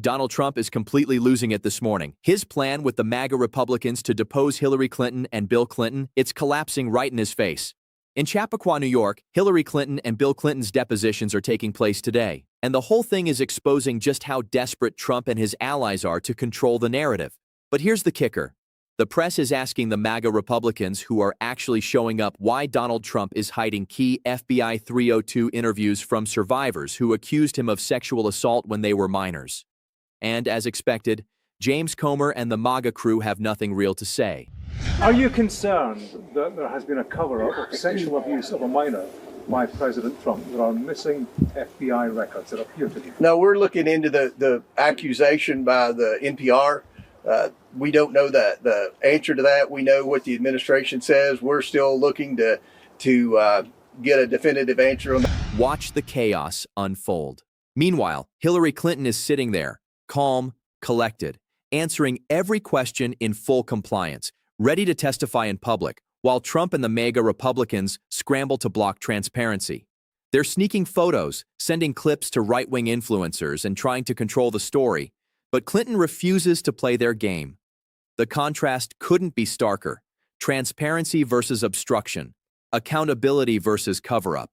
Donald Trump is completely losing it this morning. His plan with the MAGA Republicans to depose Hillary Clinton and Bill Clinton, it's collapsing right in his face. In Chappaqua, New York, Hillary Clinton and Bill Clinton's depositions are taking place today, and the whole thing is exposing just how desperate Trump and his allies are to control the narrative. But here's the kicker. The press is asking the MAGA Republicans who are actually showing up why Donald Trump is hiding key FBI 302 interviews from survivors who accused him of sexual assault when they were minors. And as expected, James Comer and the MAGA crew have nothing real to say. Are you concerned that there has been a cover-up of sexual abuse of a minor by President Trump? There are missing FBI records that appear to be. No, we're looking into the accusation by the NPR. We don't know the answer to that. We know what the administration says. We're still looking to get a definitive answer on that. Watch the chaos unfold. Meanwhile, Hillary Clinton is sitting there, calm, collected, answering every question in full compliance, ready to testify in public, while Trump and the MAGA Republicans scramble to block transparency. They're sneaking photos, sending clips to right-wing influencers, and trying to control the story. But Clinton refuses to play their game. The contrast couldn't be starker. Transparency versus obstruction. Accountability versus cover-up.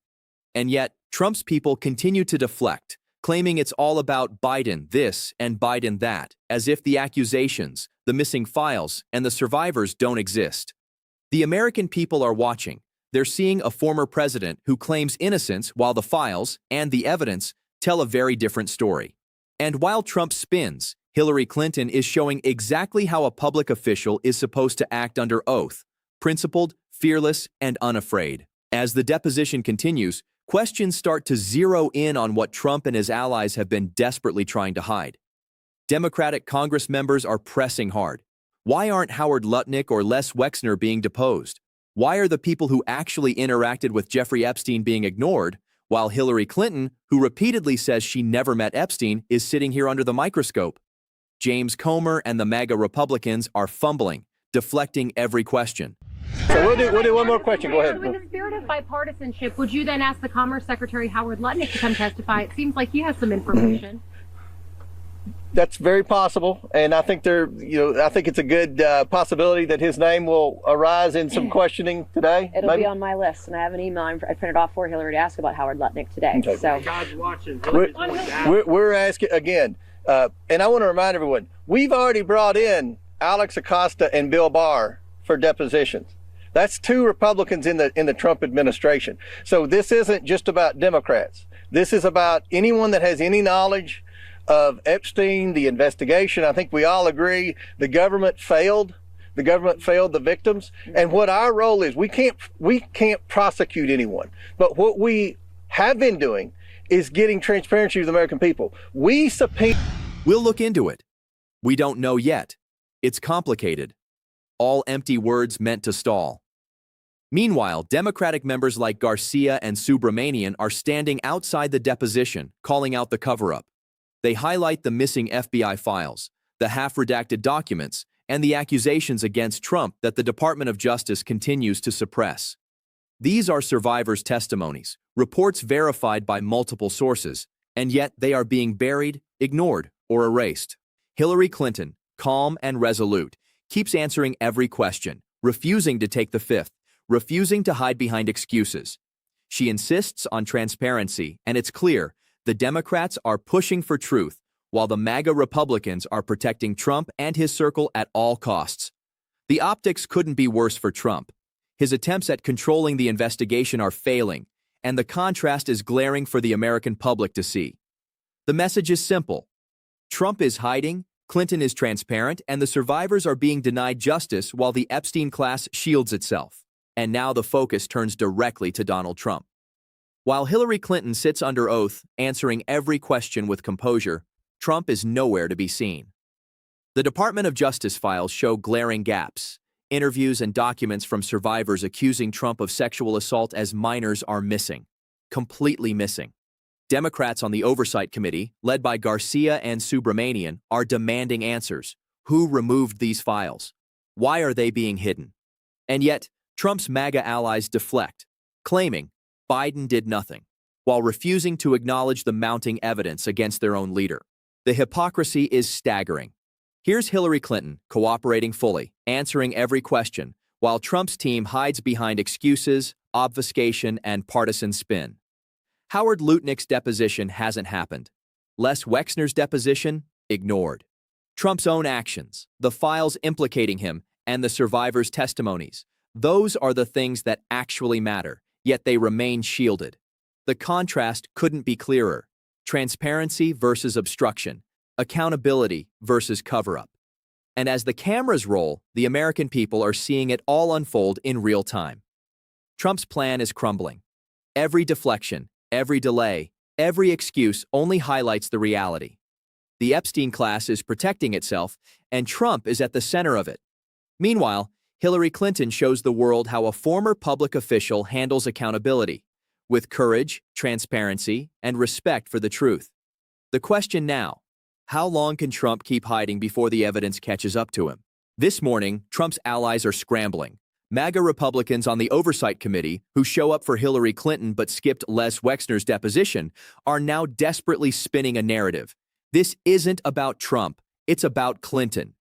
And yet, Trump's people continue to deflect, claiming it's all about Biden this and Biden that, as if the accusations, the missing files, and the survivors don't exist. The American people are watching. They're seeing a former president who claims innocence while the files and the evidence tell a very different story. And while Trump spins, Hillary Clinton is showing exactly how a public official is supposed to act under oath, principled, fearless, and unafraid. As the deposition continues, questions start to zero in on what Trump and his allies have been desperately trying to hide. Democratic Congress members are pressing hard. Why aren't Howard Lutnick or Les Wexner being deposed? Why are the people who actually interacted with Jeffrey Epstein being ignored, while Hillary Clinton, who repeatedly says she never met Epstein, is sitting here under the microscope? James Comer and the MAGA Republicans are fumbling, deflecting every question. So we'll do one more question. Go ahead. So in the spirit of bipartisanship, would you then ask the Commerce Secretary Howard Lutnick to come testify? It seems like he has some information. That's very possible, and I think I think it's a good possibility that his name will arise in some questioning today. It'll be on my list, and I have an email I printed off for Hillary to ask about Howard Lutnick today. Okay. So God's watching. We're asking again, and I want to remind everyone: we've already brought in Alex Acosta and Bill Barr for depositions. That's two Republicans in the Trump administration. So this isn't just about Democrats. This is about anyone that has any knowledge of Epstein, the investigation. I think we all agree the government failed. The government failed the victims. And what our role is, we can't prosecute anyone. But what we have been doing is getting transparency to the American people. We subpoena. We'll look into it. We don't know yet. It's complicated. All empty words meant to stall. Meanwhile, Democratic members like Garcia and Subramanian are standing outside the deposition, calling out the cover-up. They highlight the missing FBI files, the half-redacted documents, and the accusations against Trump that the Department of Justice continues to suppress. These are survivors' testimonies, reports verified by multiple sources, and yet they are being buried, ignored, or erased. Hillary Clinton, calm and resolute, keeps answering every question, refusing to take the fifth, refusing to hide behind excuses. She insists on transparency, and it's clear the Democrats are pushing for truth, while the MAGA Republicans are protecting Trump and his circle at all costs. The optics couldn't be worse for Trump. His attempts at controlling the investigation are failing, and the contrast is glaring for the American public to see. The message is simple. Trump is hiding, Clinton is transparent, and the survivors are being denied justice while the Epstein class shields itself. And now the focus turns directly to Donald Trump. While Hillary Clinton sits under oath, answering every question with composure, Trump is nowhere to be seen. The Department of Justice files show glaring gaps. Interviews and documents from survivors accusing Trump of sexual assault as minors are missing. Completely missing. Democrats on the Oversight Committee, led by Garcia and Subramanian, are demanding answers. Who removed these files? Why are they being hidden? And yet, Trump's MAGA allies deflect, claiming Biden did nothing, while refusing to acknowledge the mounting evidence against their own leader. The hypocrisy is staggering. Here's Hillary Clinton cooperating fully, answering every question, while Trump's team hides behind excuses, obfuscation, and partisan spin. Howard Lutnick's deposition hasn't happened. Les Wexner's deposition? Ignored. Trump's own actions, the files implicating him, and the survivors' testimonies. Those are the things that actually matter, yet they remain shielded. The contrast couldn't be clearer. Transparency versus obstruction. Accountability versus cover-up. And as the cameras roll, the American people are seeing it all unfold in real time. Trump's plan is crumbling. Every deflection, every delay, every excuse only highlights the reality. The Epstein class is protecting itself, and Trump is at the center of it. Meanwhile, Hillary Clinton shows the world how a former public official handles accountability, with courage, transparency, and respect for the truth. The question now: how long can Trump keep hiding before the evidence catches up to him? This morning, Trump's allies are scrambling. MAGA Republicans on the Oversight Committee, who show up for Hillary Clinton but skipped Les Wexner's deposition, are now desperately spinning a narrative. This isn't about Trump, it's about Clinton.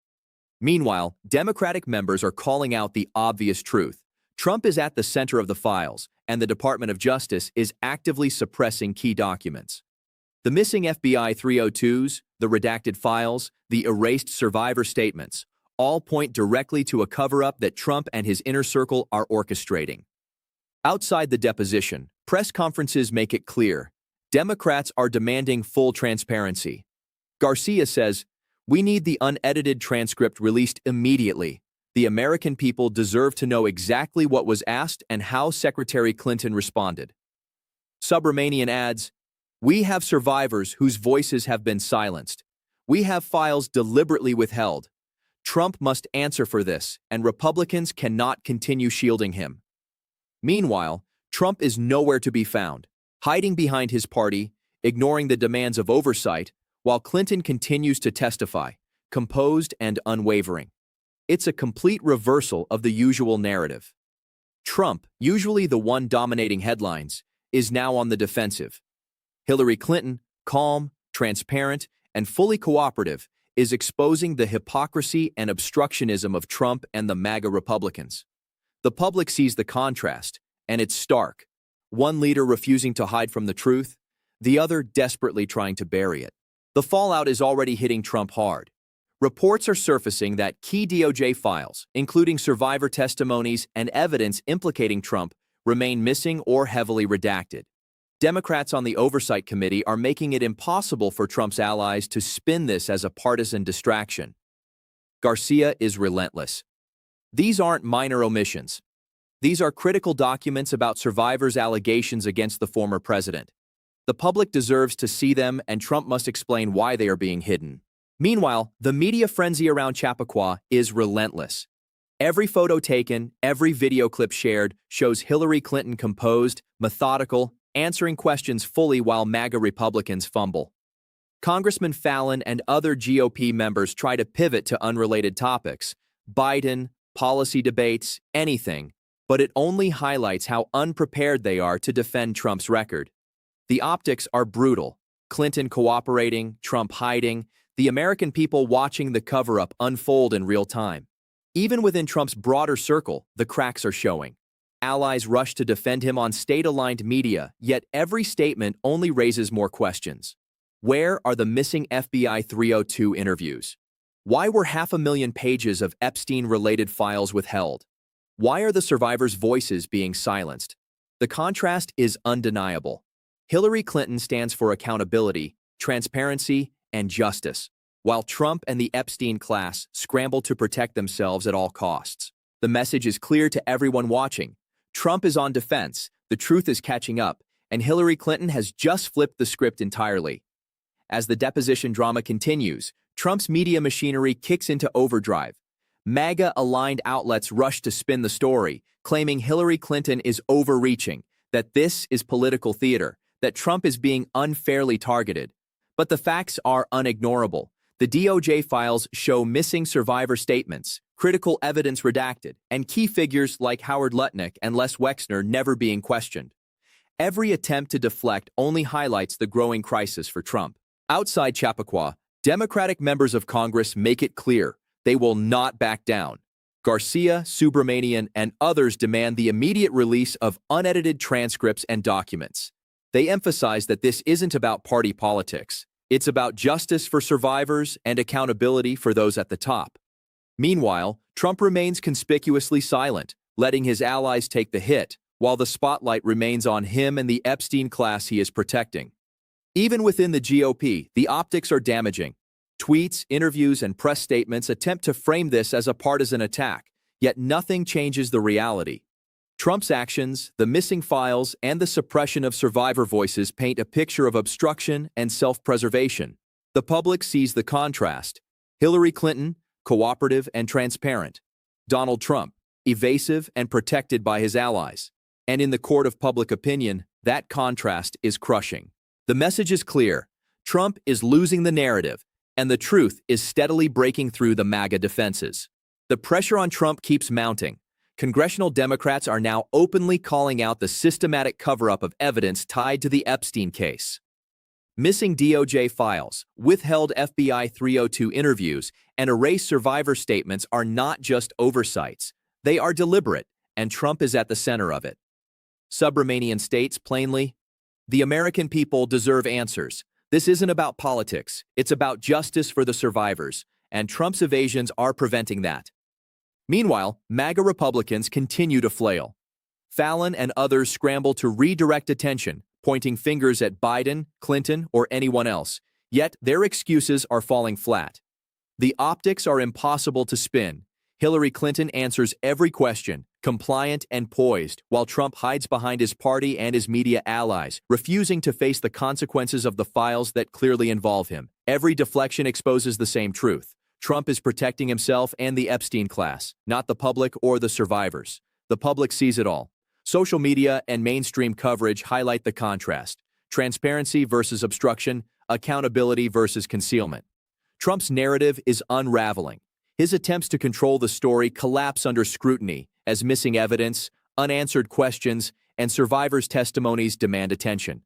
Meanwhile, Democratic members are calling out the obvious truth. Trump is at the center of the files, and the Department of Justice is actively suppressing key documents. The missing FBI 302s, the redacted files, the erased survivor statements, all point directly to a cover-up that Trump and his inner circle are orchestrating. Outside the deposition, press conferences make it clear. Democrats are demanding full transparency. Garcia says, "We need the unedited transcript released immediately. The American people deserve to know exactly what was asked and how Secretary Clinton responded." Subramanian adds, "We have survivors whose voices have been silenced. We have files deliberately withheld. Trump must answer for this, and Republicans cannot continue shielding him." Meanwhile, Trump is nowhere to be found, hiding behind his party, ignoring the demands of oversight, while Clinton continues to testify, composed and unwavering. It's a complete reversal of the usual narrative. Trump, usually the one dominating headlines, is now on the defensive. Hillary Clinton, calm, transparent, and fully cooperative, is exposing the hypocrisy and obstructionism of Trump and the MAGA Republicans. The public sees the contrast, and it's stark. One leader refusing to hide from the truth, the other desperately trying to bury it. The fallout is already hitting Trump hard. Reports are surfacing that key DOJ files, including survivor testimonies and evidence implicating Trump, remain missing or heavily redacted. Democrats on the Oversight Committee are making it impossible for Trump's allies to spin this as a partisan distraction. Garcia is relentless. These aren't minor omissions. These are critical documents about survivors' allegations against the former president. The public deserves to see them, and Trump must explain why they are being hidden. Meanwhile, the media frenzy around Chappaqua is relentless. Every photo taken, every video clip shared shows Hillary Clinton composed, methodical, answering questions fully while MAGA Republicans fumble. Congressman Fallon and other GOP members try to pivot to unrelated topics, Biden, policy debates, anything, but it only highlights how unprepared they are to defend Trump's record. The optics are brutal. Clinton cooperating, Trump hiding, the American people watching the cover-up unfold in real time. Even within Trump's broader circle, the cracks are showing. Allies rush to defend him on state-aligned media, yet every statement only raises more questions. Where are the missing FBI 302 interviews? Why were 500,000 pages of Epstein-related files withheld? Why are the survivors' voices being silenced? The contrast is undeniable. Hillary Clinton stands for accountability, transparency, and justice, while Trump and the Epstein class scramble to protect themselves at all costs. The message is clear to everyone watching. Trump is on defense, the truth is catching up, and Hillary Clinton has just flipped the script entirely. As the deposition drama continues, Trump's media machinery kicks into overdrive. MAGA-aligned outlets rush to spin the story, claiming Hillary Clinton is overreaching, that this is political theater, that Trump is being unfairly targeted. But the facts are unignorable. The DOJ files show missing survivor statements, critical evidence redacted, and key figures like Howard Lutnick and Les Wexner never being questioned. Every attempt to deflect only highlights the growing crisis for Trump. Outside Chappaqua, Democratic members of Congress make it clear they will not back down. Garcia, Subramanian, and others demand the immediate release of unedited transcripts and documents. They emphasize that this isn't about party politics. It's about justice for survivors and accountability for those at the top. Meanwhile, Trump remains conspicuously silent, letting his allies take the hit, while the spotlight remains on him and the Epstein class he is protecting. Even within the GOP, the optics are damaging. Tweets, interviews, and press statements attempt to frame this as a partisan attack, yet nothing changes the reality. Trump's actions, the missing files, and the suppression of survivor voices paint a picture of obstruction and self-preservation. The public sees the contrast. Hillary Clinton, cooperative and transparent. Donald Trump, evasive and protected by his allies. And in the court of public opinion, that contrast is crushing. The message is clear. Trump is losing the narrative, and the truth is steadily breaking through the MAGA defenses. The pressure on Trump keeps mounting. Congressional Democrats are now openly calling out the systematic cover-up of evidence tied to the Epstein case. Missing DOJ files, withheld FBI 302 interviews, and erased survivor statements are not just oversights. They are deliberate, and Trump is at the center of it. Subramanian states plainly, "The American people deserve answers. This isn't about politics. It's about justice for the survivors, and Trump's evasions are preventing that." Meanwhile, MAGA Republicans continue to flail. Fallon and others scramble to redirect attention, pointing fingers at Biden, Clinton, or anyone else, yet their excuses are falling flat. The optics are impossible to spin. Hillary Clinton answers every question, compliant and poised, while Trump hides behind his party and his media allies, refusing to face the consequences of the files that clearly involve him. Every deflection exposes the same truth. Trump is protecting himself and the Epstein class, not the public or the survivors. The public sees it all. Social media and mainstream coverage highlight the contrast. Transparency versus obstruction, accountability versus concealment. Trump's narrative is unraveling. His attempts to control the story collapse under scrutiny as missing evidence, unanswered questions, and survivors' testimonies demand attention.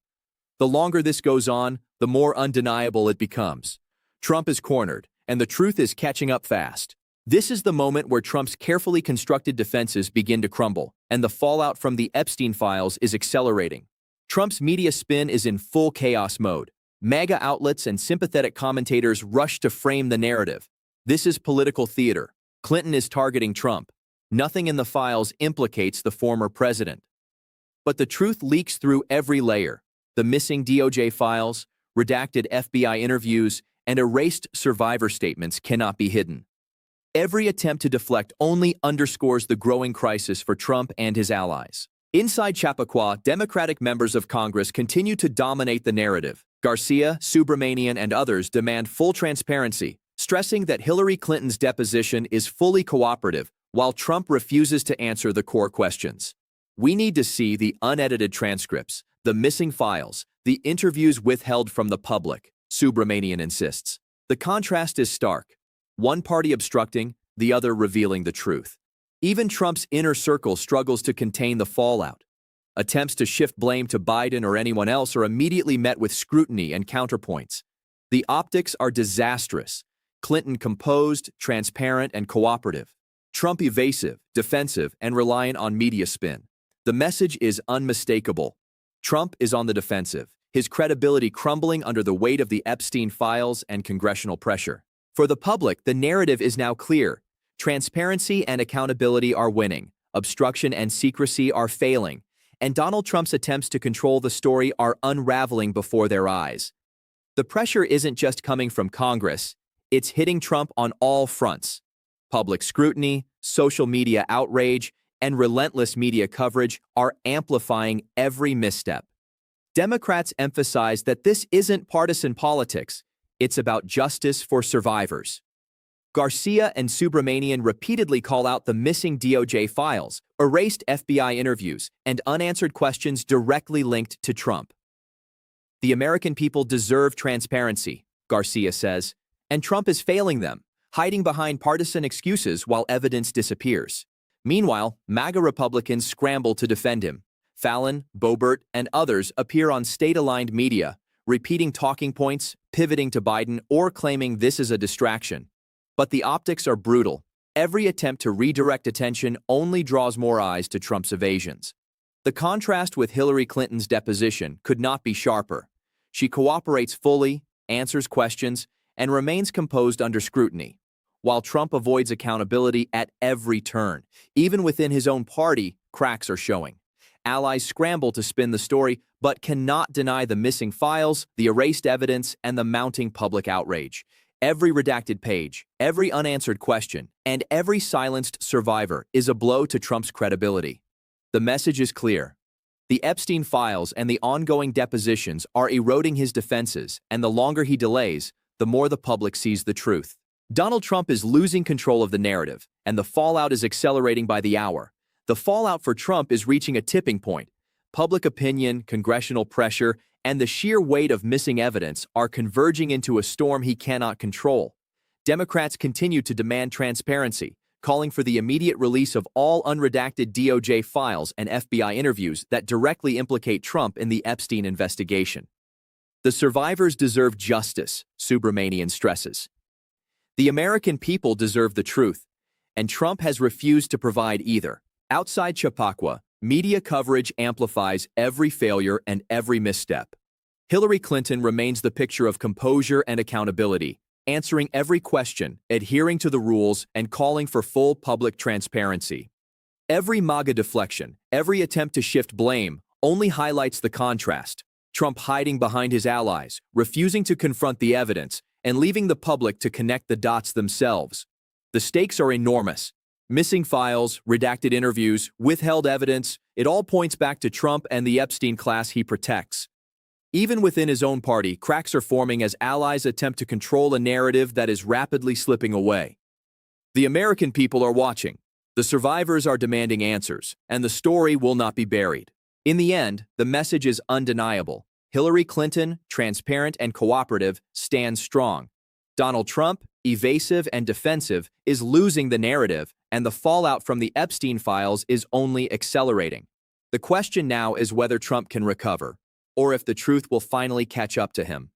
The longer this goes on, the more undeniable it becomes. Trump is cornered, and the truth is catching up fast. This is the moment where Trump's carefully constructed defenses begin to crumble, and the fallout from the Epstein files is accelerating. Trump's media spin is in full chaos mode. MAGA outlets and sympathetic commentators rush to frame the narrative. This is political theater. Clinton is targeting Trump. Nothing in the files implicates the former president. But the truth leaks through every layer. The missing DOJ files, redacted FBI interviews, and erased survivor statements cannot be hidden. Every attempt to deflect only underscores the growing crisis for Trump and his allies. Inside Chappaqua, Democratic members of Congress continue to dominate the narrative. Garcia, Subramanian, and others demand full transparency, stressing that Hillary Clinton's deposition is fully cooperative, while Trump refuses to answer the core questions. We need to see the unedited transcripts, the missing files, the interviews withheld from the public, Subramanian insists. The contrast is stark. One party obstructing, the other revealing the truth. Even Trump's inner circle struggles to contain the fallout. Attempts to shift blame to Biden or anyone else are immediately met with scrutiny and counterpoints. The optics are disastrous. Clinton composed, transparent, and cooperative. Trump evasive, defensive, and reliant on media spin. The message is unmistakable. Trump is on the defensive, his credibility crumbling under the weight of the Epstein files and congressional pressure. For the public, the narrative is now clear. Transparency and accountability are winning, obstruction and secrecy are failing, and Donald Trump's attempts to control the story are unraveling before their eyes. The pressure isn't just coming from Congress, it's hitting Trump on all fronts. Public scrutiny, social media outrage, and relentless media coverage are amplifying every misstep. Democrats emphasize that this isn't partisan politics, it's about justice for survivors. Garcia and Subramanian repeatedly call out the missing DOJ files, erased FBI interviews, and unanswered questions directly linked to Trump. The American people deserve transparency, Garcia says, and Trump is failing them, hiding behind partisan excuses while evidence disappears. Meanwhile, MAGA Republicans scramble to defend him. Fallon, Boebert, and others appear on state-aligned media, repeating talking points, pivoting to Biden, or claiming this is a distraction. But the optics are brutal. Every attempt to redirect attention only draws more eyes to Trump's evasions. The contrast with Hillary Clinton's deposition could not be sharper. She cooperates fully, answers questions, and remains composed under scrutiny, while Trump avoids accountability at every turn. Even within his own party, cracks are showing. Allies scramble to spin the story, but cannot deny the missing files, the erased evidence, and the mounting public outrage. Every redacted page, every unanswered question, and every silenced survivor is a blow to Trump's credibility. The message is clear. The Epstein files and the ongoing depositions are eroding his defenses, and the longer he delays, the more the public sees the truth. Donald Trump is losing control of the narrative, and the fallout is accelerating by the hour. The fallout for Trump is reaching a tipping point. Public opinion, congressional pressure, and the sheer weight of missing evidence are converging into a storm he cannot control. Democrats continue to demand transparency, calling for the immediate release of all unredacted DOJ files and FBI interviews that directly implicate Trump in the Epstein investigation. The survivors deserve justice, Subramanian stresses. The American people deserve the truth, and Trump has refused to provide either. Outside Chappaqua, media coverage amplifies every failure and every misstep. Hillary Clinton remains the picture of composure and accountability, answering every question, adhering to the rules, and calling for full public transparency. Every MAGA deflection, every attempt to shift blame, only highlights the contrast. Trump hiding behind his allies, refusing to confront the evidence, and leaving the public to connect the dots themselves. The stakes are enormous. Missing files, redacted interviews, withheld evidence, it all points back to Trump and the Epstein class he protects. Even within his own party, cracks are forming as allies attempt to control a narrative that is rapidly slipping away. The American people are watching. The survivors are demanding answers, and the story will not be buried. In the end, the message is undeniable. Hillary Clinton, transparent and cooperative, stands strong. Donald Trump, evasive and defensive, is losing the narrative, and the fallout from the Epstein files is only accelerating. The question now is whether Trump can recover, or if the truth will finally catch up to him.